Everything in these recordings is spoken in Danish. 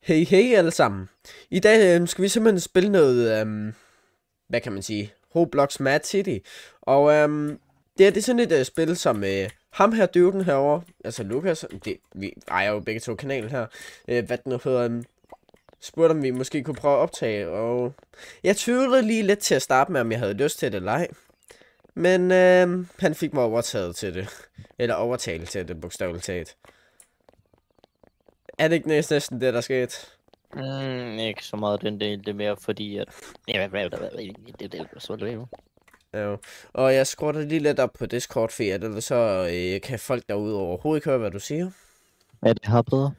Hey hey alle sammen. I dag skal vi simpelthen spille noget, hvad kan man sige, Roblox Mad City. Og det er sådan et spil, som ham her døvden herovre, altså Lukas, vi ejer jo begge to kanaler her, hvad den hedder, spurgte om vi måske kunne prøve at optage. Og jeg tvivlede lige lidt til at starte med, om jeg havde lyst til det eller ej. Men han fik mig overtaget til det. Eller overtalt til det, bogstaveligt talt. Er det ikke næsten det, der skete? Ikke så meget den del, det er mere fordi, at... Ja, og jeg skruer lige lidt op på Discord, for ellers så kan folk derude overhovedet ikke høre, hvad du siger. Er det her bedre?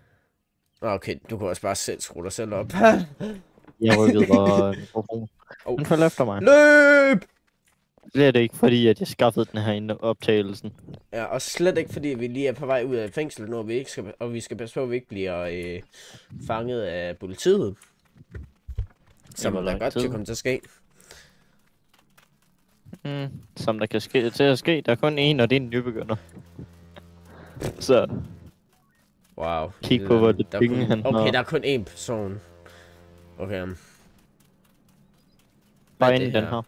Okay, du kan også bare selv skrue dig selv op. Jeg rykkede bare mikrofonen. Den faldt efter mig. Løb! Det er det ikke fordi, at jeg skaffede den her inden optagelsen. Ja, og slet ikke fordi, vi lige er på vej ud af fængslet nu, og vi skal passe på, at vi ikke bliver fanget af politiet. Som der godt kan komme til at ske. Som der kan ske til at ske. Der er kun én, og det er en nybegynder. Så... Wow. Kig på, hvor det penge han har. Okay, der er kun én person. Okay. Bare inden den her.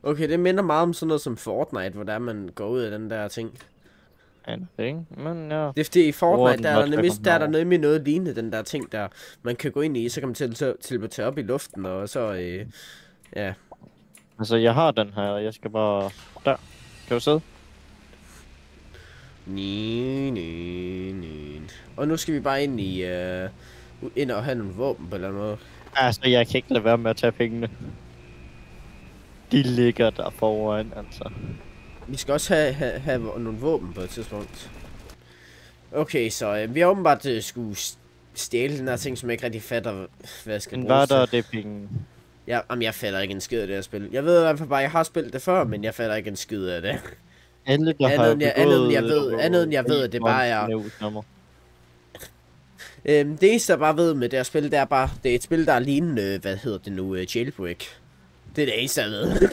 Okay, det minder meget om sådan noget som Fortnite, hvor der man går ud af den der ting. Ja, ikke? Men ja. Det er fordi i Fortnite, der er der nemlig noget lignende den der ting, der man kan gå ind i, så kan man teleportere op i luften, og så, ja. Altså, jeg har den her, og jeg skal bare... Der. Kan du sidde? Og nu skal vi bare ind i, ind og have nogle våben på en eller anden måde. Altså, jeg kan ikke lade være med at tage pengene. De ligger der foran, altså. Vi skal også have nogle våben på et tidspunkt. Okay, så vi har åbenbart skulle stjæle den her ting, som jeg ikke rigtig fatter, hvad jeg skal bruge. Men hvad der det penge? Ja, jeg fatter ikke en skid af det her spil. Jeg ved i hvert fald bare, at jeg har spillet det før, men jeg fatter ikke en skid af det. Andet end jeg ved, at det bare er... Det eneste, jeg bare ved med det her spil, det er bare, det er et spil, der er lignende, hvad hedder det nu, Jailbreak. Det er det eneste, jeg ved.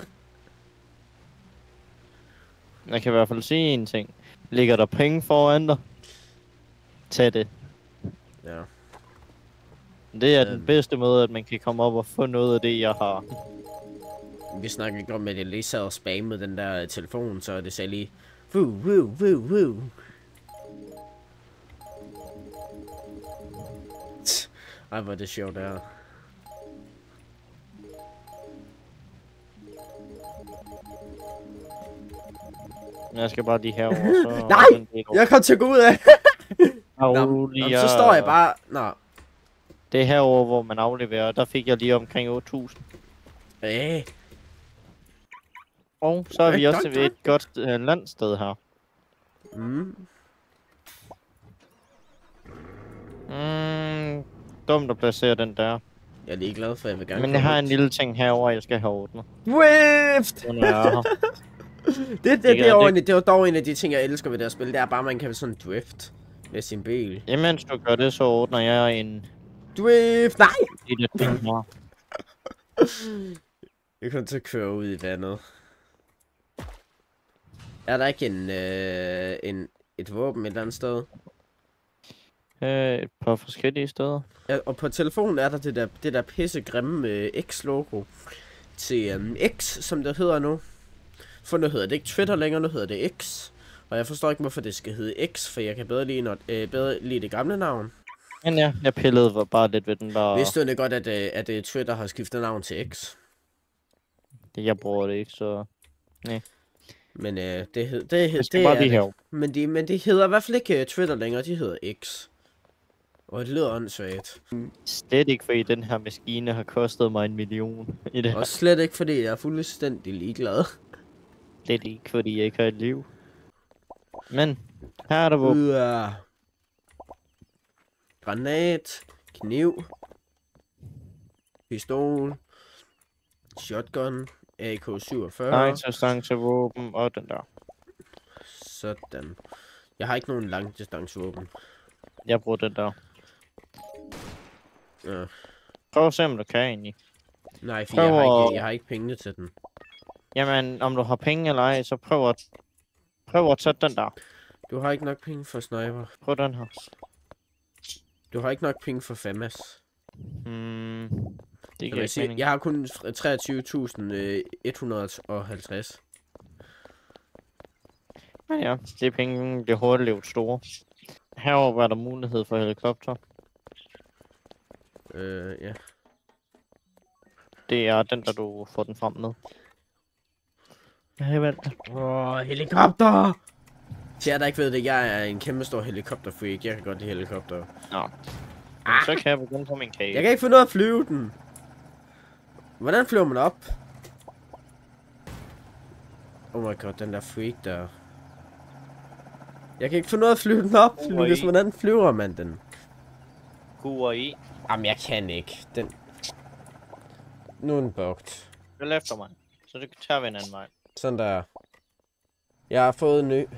Jeg kan i hvert fald sige en ting. Ligger der penge foran dig? Tag det. Ja. Det er den bedste måde, at man kan komme op og få noget af det, jeg har. Vi snakker ikke om, at jeg lige sad og spammede den der telefon, så det sagde lige... Woo. Ej, hvor er det sjovt, det her. Jeg skal bare lige herover, så... Nej! Jeg kom til at gå ud af! Nå, så står jeg bare... Nå. Det er herover, hvor man afleverer. Der fik jeg lige omkring 8.000. Og så er vi også ved et godt landsted her. Dumt at placere den der. Jeg er lige glad for, at jeg vil gerne. Men jeg har en lille ting herover, jeg skal have ordnet. Swift! Det var dog en af de ting, jeg elsker ved det her spil. Det er bare, at man kan sådan drift med sin bil. Imens du gør det, så ordner jeg en... Drift! Nej! Jeg kommer til at køre ud i vandet. Er der ikke et våben et eller andet sted? Et par forskellige steder. Ja, og på telefonen er der det der pisse grimme X-logo til X, som det hedder nu. For nu hedder det ikke Twitter længere, nu hedder det X. Og jeg forstår ikke, hvorfor det skal hedde X, for jeg kan bedre lide det gamle navn. Men ja, jeg pillede bare lidt ved den der... Vidste du godt, at Twitter har skiftet navn til X? Jeg bruger det ikke, så... Nej. Men det men de hedder i hvert fald ikke Twitter længere, de hedder X. Og det lyder åndssvagt. Slet ikke, fordi den her maskine har kostet mig 1 million i det her. Og slet ikke, fordi jeg er fuldstændig ligeglad. Slet ikke, fordi jeg ikke har et liv. Men, her er der våben. Granat, kniv, pistol, shotgun, AK-47. Distancevåben og den der. Sådan. Jeg har ikke nogen langdistancevåben. Jeg bruger den der. Ja. Prøv at se, om du kan egentlig. Nej, for jeg har ikke pengene til den. Jamen, om du har penge eller ej, så prøv at tage den der. Du har ikke nok penge for sniper. Prøv den her. Du har ikke nok penge for FAMAS. Det kan jeg sige. Jeg har kun 23.150. Ja, det penge bliver hurtigt levet store. Herover var der mulighed for helikopter. Ja. Det er den, der du får den frem med. Helikopter! Til jer, der ikke ved det, jeg er en kæmpe stor helikopterfreak. Jeg kan godt lide helikopter. Nå. Så kan jeg begynde på min kage. Jeg kan ikke få noget at flyve den. Hvordan flyver man op? Oh my god, den der freak der. Jeg kan ikke få noget at flyve den op, Lucas. Hvordan flyver man den? Q og I. Jamen, jeg kan ikke. Den... Nu er den bugt. Følg efter mig. Så det tager vi en anden vej. Sådan der. Jeg har fået en ny.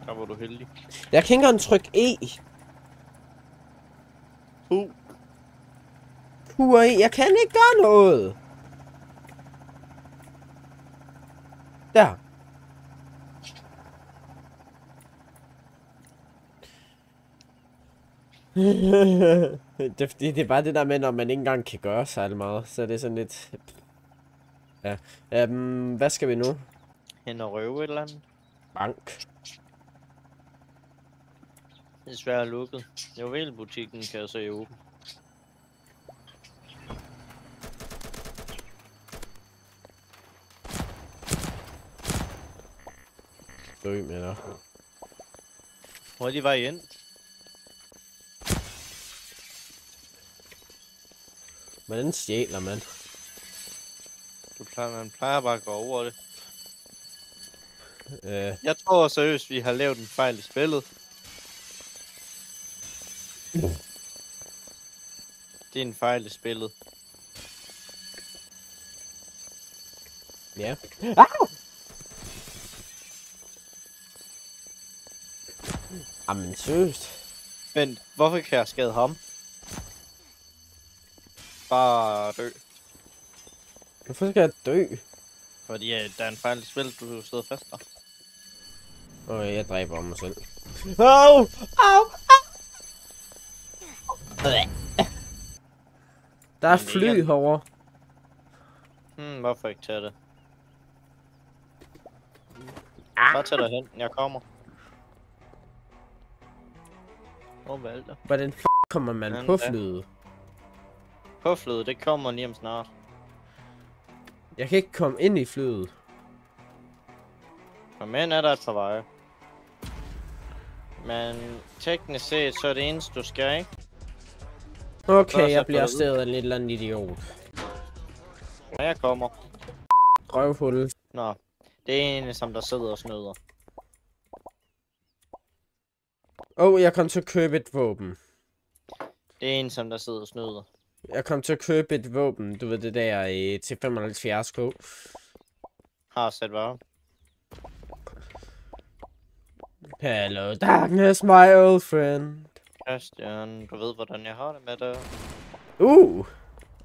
Der var du heldig. Jeg kan ikke engang trykke E. Q og E. Jeg kan ikke gøre noget. Der. Det er bare det der med, når man ikke engang kan gøre særlig meget. Så det er sådan lidt... Ja. Hvad skal vi nu? Hen og røve et eller andet. Bank. Det er svært lukket. Juvelbutikken kan jeg se åben. Dø med dig. Hvor er de vej ind? Hvordan stjæler man? Man plejer bare at gå over det. Øh. Jeg tror seriøst, vi har lavet en fejl i spillet. Det er en fejl i spillet. Ja. Jamen seriøst. Vent, hvorfor kan jeg skade ham? Bare dø. Hvorfor skal jeg dø? Fordi der er en fejl i spillet, du sidder fast der. Jeg dræber mig selv. Au! Au! Der er fly herovre. Hvorfor ikke tage det? Bare tag dig hen, jeg kommer. Valgte. Hvordan kommer man på flyet? På flyet, det kommer lige om snart. Jeg kan ikke komme ind i flyet. Men er der et par veje. Men teknisk set, så er det eneste du skal, ikke? Okay, jeg bliver afsted af en lidt eller anden idiot. Ja, jeg kommer. Røvhul. Nå, det er en, som der sidder og snøder. Jeg kom til at købe et våben. Det er en, som der sidder og snøder. Jeg kom til at købe et våben, du ved det der til 75k. Har sat hvad? Hello darkness, my old friend. Christian, du ved hvordan jeg har det med det.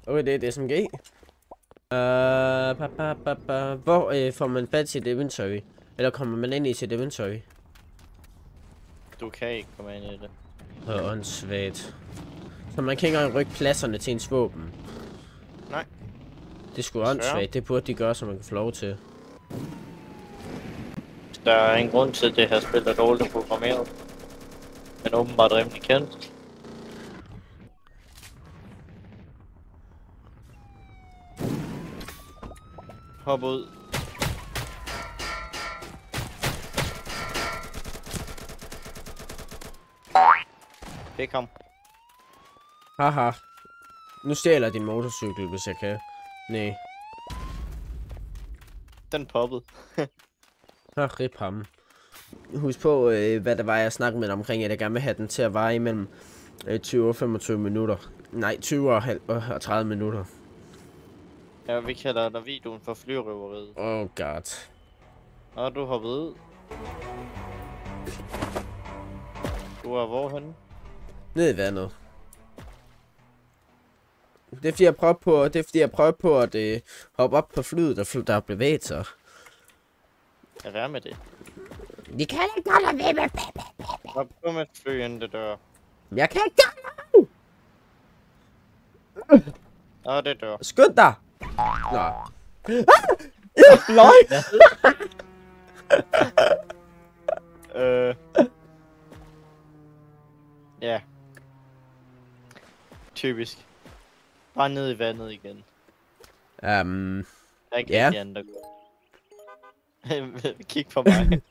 Okay, det er SMG. Hvor får man fat til inventory? Eller kommer man ind i sit inventory? Du kan ikke komme ind i det. Åndssvagt. Så man kan ikke engang rykke pladserne til ens våben? Nej. Det er sgu åndssvagt. Det burde de gøre, så man kan få lov til. Der er en grund til, at det her spil er dårligt programmeret. Men åbenbart rimelig kendt. Hop ud. Det kom. Haha. Nu stjæler jeg din motorcykel, hvis jeg kan. Nej. Den poppede. Rip ham. Husk på, hvad der var, jeg snakkede med omkring, at jeg gerne vil have den til at vare imellem 20 og 25 minutter. Nej, 20 og 30 minutter. Ja, vi kalder dig videoen for flyrøveriet. Oh god. Og du hoppet ud. Du er hvorhenne? Ned i vandet. Det er fordi jeg prøver på, at hoppe op på flyet, der bevæger sig. Lad være med det. De kan ikke godt lade være med. et fly, inden det dør. Jeg kan ikke gøre noget! Og det dør. Skynd dig! Nå. Løg! Ja. Typisk. Bare ned i vandet igen. Der er ikke ja. rigtig andet. Kig på mig.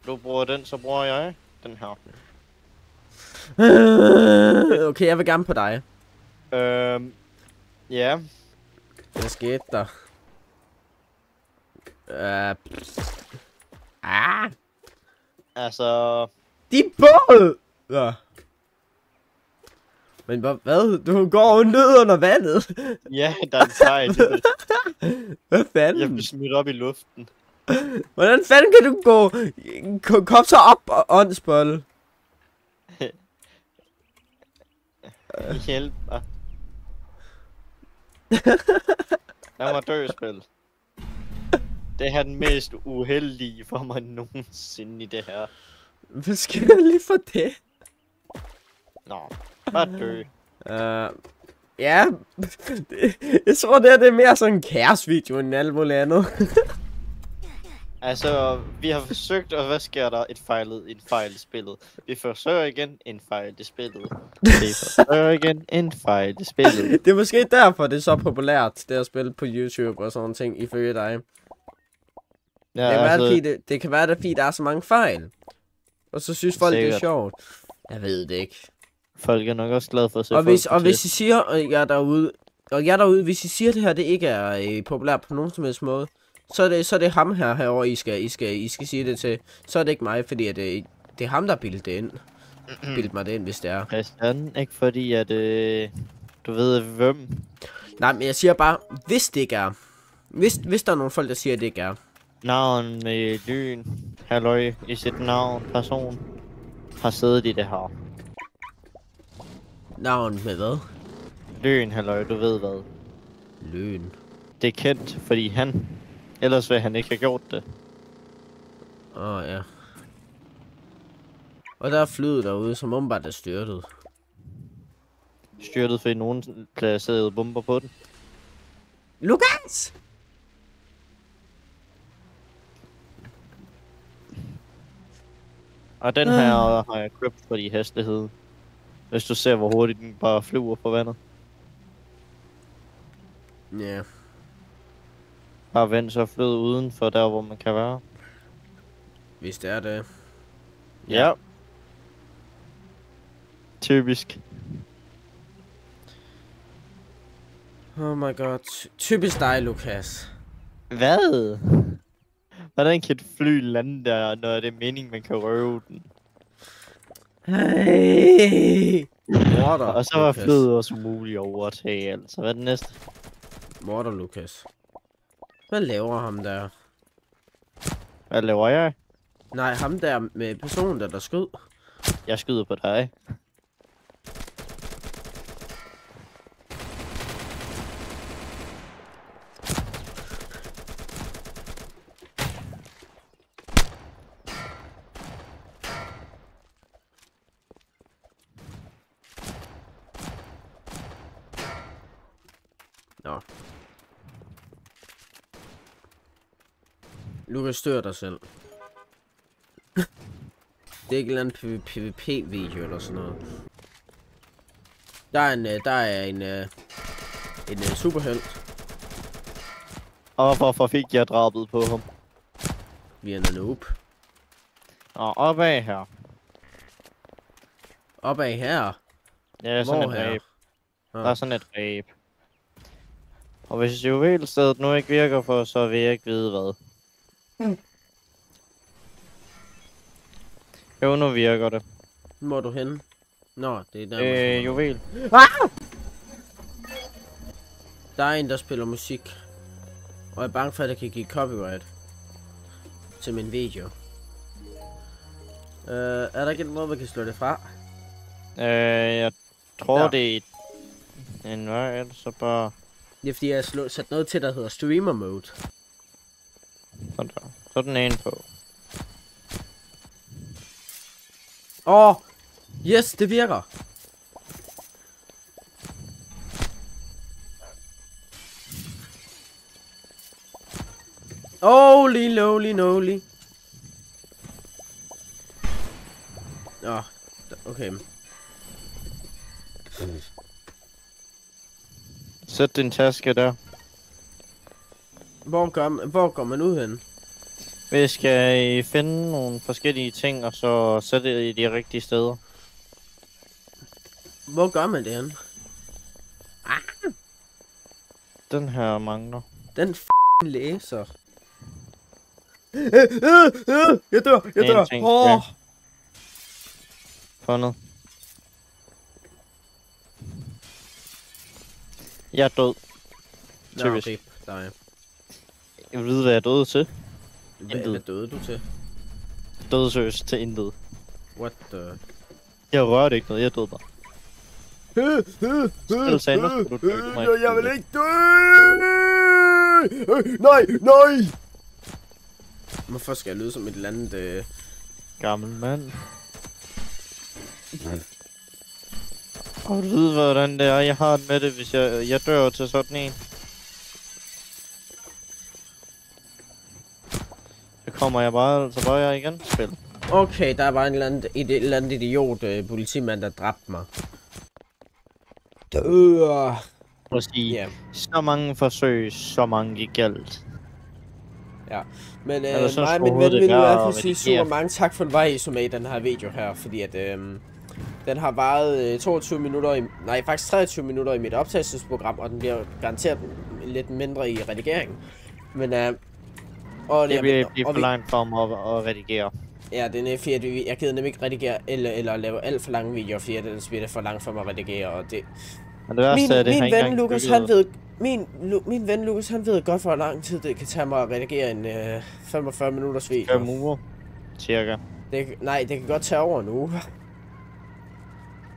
Du bruger den, så bruger jeg den her. Okay, jeg vil gerne på dig. Ja. Hvad skete der? Altså... De båd! Ja. Men hvad? Du går ned under vandet. Ja, der er en fejl. Hvad fanden? Jeg blev smidt op i luften. Hvordan fanden kan du gå... Kom så op, åndsbold. Hjælp mig. Lad mig dø, spil. Det her er den mest uheldige for mig nogensinde i det her. Hvad skal jeg lige for det? Nå, bare dø. Ja. Jeg tror det er mere sådan en kæresvideo end alt muligt andet. Altså, vi har forsøgt, og hvad sker der? En fejl i spillet. Vi forsøger igen, en fejl i spillet. Vi forsøger igen, en fejl i spillet. Det er måske derfor, det er så populært, det at spille på YouTube og sådan ting, ifølge dig. Ja, det kan være, fordi der er så mange fejl. Og så synes folk, sikkert. det er sjovt. Jeg ved det ikke. Folk er nok også glade for at se hvis I siger, og jeg derude, hvis I siger, at det her det ikke er populært på nogen som helst måde, så er det ham herovre, I skal sige det til. Så er det ikke mig, fordi det er ham, der bildte det ind. Bildte mig det ind, hvis det er. Christian, ikke fordi at, du ved hvem. Nej, men jeg siger bare, hvis det ikke er. Hvis der er nogle folk, der siger, at det ikke er. Navn med lyn, halløj, i sit navn, person, har siddet i det her. Navn med hvad? Lyn, halløj, du ved hvad. Lyn. Det er kendt, fordi han, ellers vil han ikke have gjort det. Ja. Og der er flyet derude, som åbenbart er styrtet. Styrtet, fordi nogen placerede bomber på den. Lukas! Og den her har jeg købt, fordi hastighed. Hvis du ser, hvor hurtigt den bare flyver på vandet. Ja. Bare vend så flyet uden for der, hvor man kan være. Hvis det er det. Ja. Typisk. Oh my god. Typisk dig, Lukas. Hvad? Hvordan kan et fly lande der, når det er meningen, man kan røve den? Hey! Morder, Og så var Lukas. flyet også umuligt at overtage, altså. Hvad er det næste? Morder, Lukas. Hvad laver ham der? Hvad laver jeg? Nej, ham der med personen der skød. Jeg skyder på dig. Nå. Lukas, stør dig selv. Det er ikke en eller anden PvP-video eller sådan noget. Der er en superhelt. Og hvorfor fik jeg drabet på ham? Vi er en noob. Og opad her. Opad her. Ja, sådan Hvor et her? ræb. Der er sådan et ræb. Og hvis juvelstedet nu ikke virker for, så vil jeg ikke vide hvad. Jo, nu virker det. Hvor er du henne? Nå, det er der. Juvel. Ah! Der er en, der spiller musik. Og jeg er bange for, at jeg kan give copyright til min video. Er der ikke en måde, man kan slå det fra? Jeg tror Der. det er en vej, så bare Det er fordi, jeg har sat noget til, der hedder streamer mode. sådan der. Så er den ene på. Yes, det virker. Holy lowly noly. Okay. Sæt din taske der. Hvor går man ud hen? Vi skal finde nogle forskellige ting, og så sætte det i de rigtige steder. Hvor gør man det hen? Den her mangler. Den læser. Jeg dør. Fundet. Jeg er død. Typisk. Okay. Nej. Jeg vil vide, hvad jeg er død til. Hvad døde du til? Dødsøs til intet. What the... Jeg rørte ikke noget, jeg døde bare. Jeg vil ikke dø! Nej! Hvorfor skal jeg lyde som et eller andet... Gammel mand. Og du ved, hvordan det er. Jeg har det med det, hvis jeg dør til sådan en. Så kommer jeg bare, så bør jeg igen spille. Okay, der var en eller anden idiot politimand, der dræbte mig. Prøv at sige, så mange forsøg, så mange gik galt. Ja, men mig min ven vil i hvert fald sige super mange tak for, at du var med i den her video her, fordi at den har varet 22 minutter, faktisk 23 minutter i mit optagelsesprogram, og den bliver garanteret lidt mindre i redigeringen. Men og det bliver for langt for mig at redigere. Ja, det er fordi, jeg gider nemlig ikke redigere eller lave alt for lange videoer, fordi det bliver for langt for mig at redigere, og det... Men det værste er, det min ven Lukas, han ved... Min ven Lukas, han ved godt, hvor lang tid det kan tage mig at redigere en 45 minutters video. 5 uger, cirka. Nej, det kan godt tage over en uge.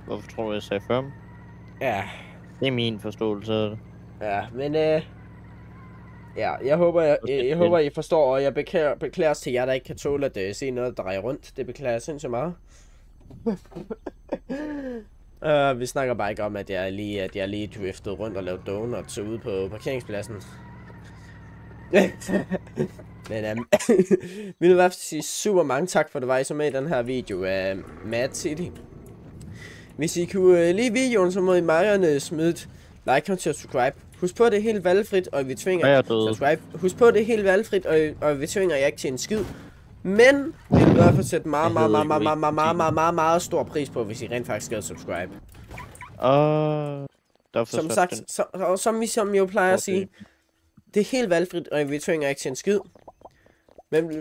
Hvorfor tror du, jeg sagde 5? Ja. Det er min forståelse af det. Ja, men ja, jeg håber, I forstår, og jeg beklager til jer, der ikke kan tåle at se noget dreje rundt. Det beklager jeg sindssygt meget. Vi snakker bare ikke om, at jeg lige driftede rundt og lavede donuts ude på parkeringspladsen. Men vil i hvert fald sige super mange tak for, at du var med i den her video af Mad City. Hvis I kunne lide videoen, så må I meget smide et like og subscribe. Husk på, det er helt valgfrit, og vi tvinger subscribe. Husk på, det er helt valgfrit, og vi tvinger jer ikke til en skid. Men vi vil i hvert fald sætte meget stor pris på, hvis I rent faktisk skal subscribe. Som sagt, som I jo plejer at sige, det er helt valgfrit, og vi tvinger ikke til en skid. Men i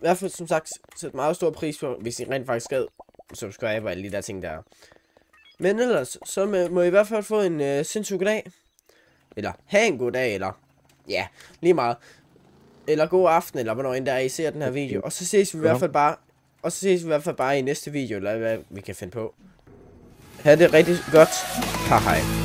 hvert fald som sagt, sætte meget stor pris på, hvis I rent faktisk skal subscribe og alle de der ting der. Men ellers, så må I hvert fald få en sindssyg god dag. Eller have en god dag, eller ja, lige meget. Eller god aften, eller hvornår end der I ser den her video. Og så ses vi i hvert fald bare, i næste video, eller hvad vi kan finde på. Ha' det rigtig godt. Hej hej.